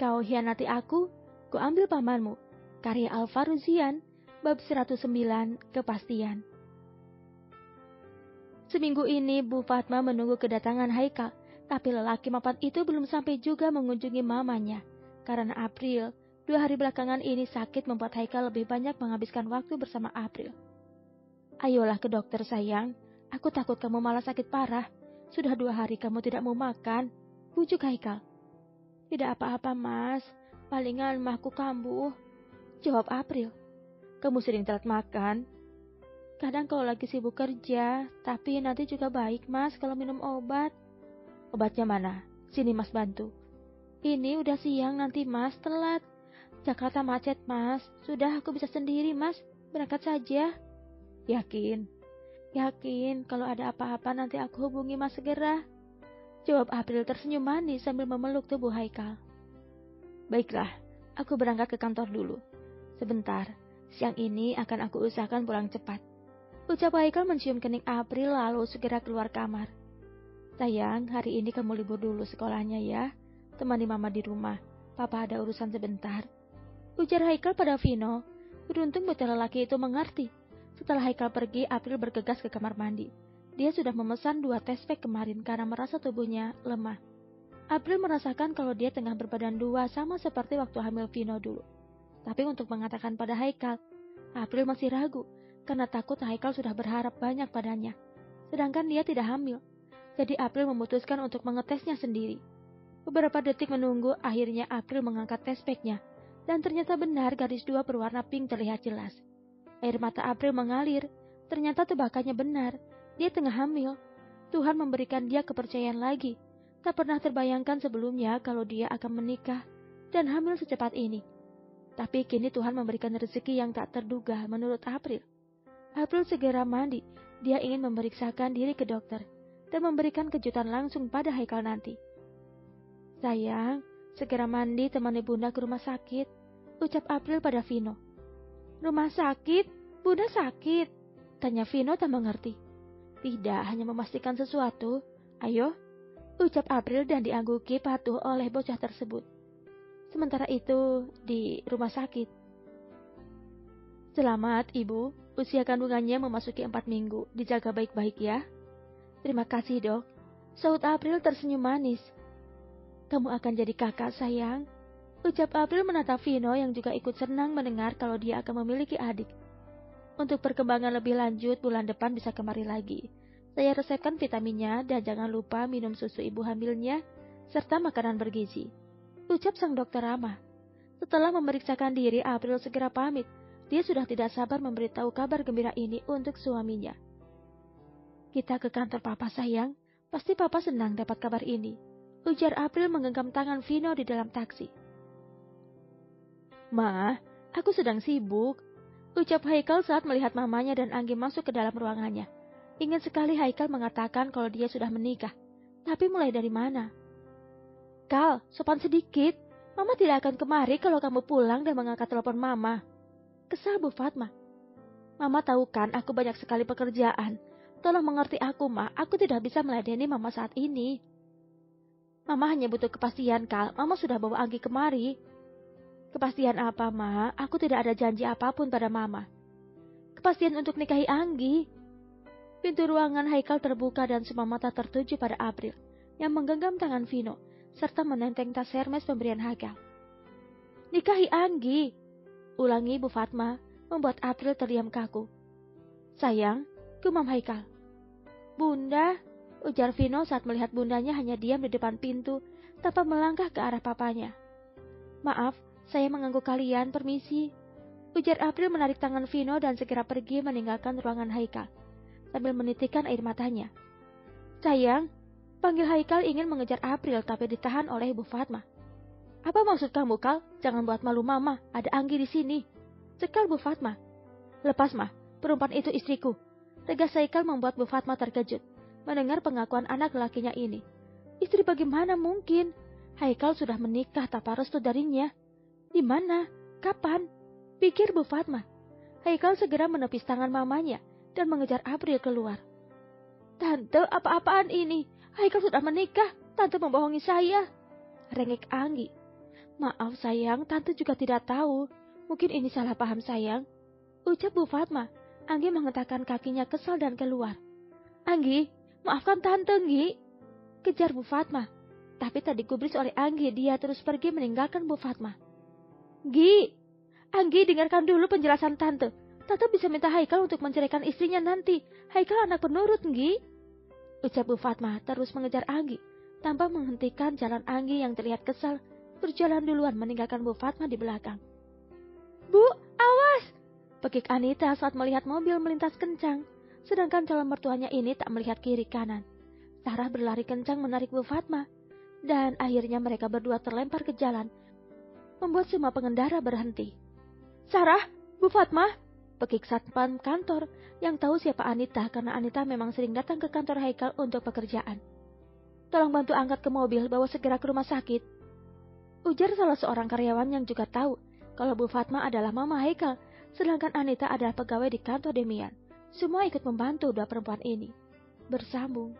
Kau hianati aku, ku ambil pamanmu. Karya Al-Faruzian, bab 109, kepastian. Seminggu ini Bu Fatma menunggu kedatangan Haikal, tapi lelaki mapan itu belum sampai juga mengunjungi mamanya. Karena April, 2 hari belakangan ini sakit membuat Haikal lebih banyak menghabiskan waktu bersama April. Ayolah ke dokter sayang, aku takut kamu malah sakit parah. Sudah 2 hari kamu tidak mau makan, bujuk Haikal. Tidak apa-apa mas, palingan mahku kambuh, jawab April. Kamu sering telat makan? Kadang kalau lagi sibuk kerja, tapi nanti juga baik mas kalau minum obat. Obatnya mana? Sini mas bantu. Ini udah siang nanti mas telat. Jakarta macet mas, sudah aku bisa sendiri mas, berangkat saja. Yakin? Yakin, kalau ada apa-apa nanti aku hubungi mas segera. Jawab April tersenyum manis sambil memeluk tubuh Haikal. Baiklah, aku berangkat ke kantor dulu. Sebentar, siang ini akan aku usahakan pulang cepat. Ucap Haikal mencium kening April lalu segera keluar kamar. Sayang, hari ini kamu libur dulu sekolahnya ya. Temani mama di rumah, papa ada urusan sebentar. Ujar Haikal pada Vino. Beruntung bocah lelaki itu mengerti. Setelah Haikal pergi, April bergegas ke kamar mandi. Dia sudah memesan 2 tespek kemarin karena merasa tubuhnya lemah. April merasakan kalau dia tengah berbadan 2 sama seperti waktu hamil Vino dulu. Tapi untuk mengatakan pada Haikal, April masih ragu karena takut Haikal sudah berharap banyak padanya. Sedangkan dia tidak hamil. Jadi April memutuskan untuk mengetesnya sendiri. Beberapa detik menunggu, akhirnya April mengangkat tespeknya. Dan ternyata benar garis 2 berwarna pink terlihat jelas. Air mata April mengalir. Ternyata tebakannya benar. Dia tengah hamil. Tuhan memberikan dia kepercayaan lagi. Tak pernah terbayangkan sebelumnya kalau dia akan menikah dan hamil secepat ini. Tapi kini Tuhan memberikan rezeki yang tak terduga menurut April. April segera mandi. Dia ingin memeriksakan diri ke dokter dan memberikan kejutan langsung pada Haikal nanti. Sayang, segera mandi temani bunda ke rumah sakit, ucap April pada Vino. Rumah sakit? Bunda sakit? Tanya Vino tak mengerti. Tidak, hanya memastikan sesuatu. Ayo, ucap April dan diangguki patuh oleh bocah tersebut. Sementara itu, di rumah sakit. Selamat, Ibu. Usia kandungannya memasuki 4 minggu. Dijaga baik-baik ya. Terima kasih, Dok. Sahut April tersenyum manis. Kamu akan jadi kakak, sayang. Ucap April menatap Vino yang juga ikut senang mendengar kalau dia akan memiliki adik. Untuk perkembangan lebih lanjut, bulan depan bisa kemari lagi. Saya resepkan vitaminnya dan jangan lupa minum susu ibu hamilnya, serta makanan bergizi. Ucap sang dokter ramah. Setelah memeriksakan diri, April segera pamit. Dia sudah tidak sabar memberitahu kabar gembira ini untuk suaminya. Kita ke kantor papa sayang, pasti papa senang dapat kabar ini. Ujar April menggenggam tangan Vino di dalam taksi. Ma, aku sedang sibuk. Ucap Haikal saat melihat mamanya dan Anggi masuk ke dalam ruangannya. Ingin sekali Haikal mengatakan kalau dia sudah menikah. Tapi mulai dari mana? Kal, sopan sedikit. Mama tidak akan kemari kalau kamu pulang dan mengangkat telepon mama. Kesal Bu Fatma. Mama tahu kan aku banyak sekali pekerjaan. Tolong mengerti aku, Ma. Aku tidak bisa meladeni mama saat ini. Mama hanya butuh kepastian, Kal. Mama sudah bawa Anggi kemari. Kepastian apa, Ma? Aku tidak ada janji apapun pada Mama. Kepastian untuk nikahi Anggi. Pintu ruangan Haikal terbuka dan semua mata tertuju pada April yang menggenggam tangan Vino serta menenteng tas Hermes pemberian Haikal. Nikahi Anggi, ulangi Bu Fatma, membuat April terdiam kaku. Sayang, gumam Haikal. Bunda, ujar Vino saat melihat bundanya hanya diam di depan pintu tanpa melangkah ke arah papanya. Maaf, saya mengganggu kalian, permisi. Ujar April menarik tangan Vino dan segera pergi meninggalkan ruangan Haikal, sambil menitikkan air matanya. Sayang, panggil Haikal ingin mengejar April tapi ditahan oleh Ibu Fatma. Apa maksud kamu, Kal? Jangan buat malu Mama, ada Anggi di sini. Cekal Bu Fatma. Lepas, Mah, perempuan itu istriku. Tegas Haikal membuat Bu Fatma terkejut mendengar pengakuan anak lelakinya ini. Istri bagaimana mungkin? Haikal sudah menikah tanpa restu darinya. Di mana? Kapan? Pikir Bu Fatma. Haikal segera menepis tangan mamanya dan mengejar April keluar. Tante, apa-apaan ini? Haikal sudah menikah. Tante membohongi saya. Rengek Anggi. Maaf sayang, tante juga tidak tahu. Mungkin ini salah paham sayang, ucap Bu Fatma. Anggi menghentakkan kakinya kesal dan keluar. Anggi, maafkan tante, Anggi, kejar Bu Fatma. Tapi tak digubris oleh Anggi, dia terus pergi meninggalkan Bu Fatma. Anggi, dengarkan dulu penjelasan tante. Tante bisa minta Haikal untuk menceraikan istrinya nanti. Haikal anak penurut, Anggi, ucap Bu Fatma terus mengejar Anggi. Tanpa menghentikan jalan Anggi yang terlihat kesal, berjalan duluan meninggalkan Bu Fatma di belakang. Bu, awas! Pekik Anita saat melihat mobil melintas kencang, sedangkan calon mertuanya ini tak melihat kiri kanan. Sarah berlari kencang menarik Bu Fatma, dan akhirnya mereka berdua terlempar ke jalan, membuat semua pengendara berhenti. Sarah, Bu Fatma, pekik satpam kantor yang tahu siapa Anita karena Anita memang sering datang ke kantor Haikal untuk pekerjaan. Tolong bantu angkat ke mobil, bawa segera ke rumah sakit, ujar salah seorang karyawan yang juga tahu kalau Bu Fatma adalah mama Haikal, sedangkan Anita adalah pegawai di kantor Demian. Semua ikut membantu dua perempuan ini. Bersambung.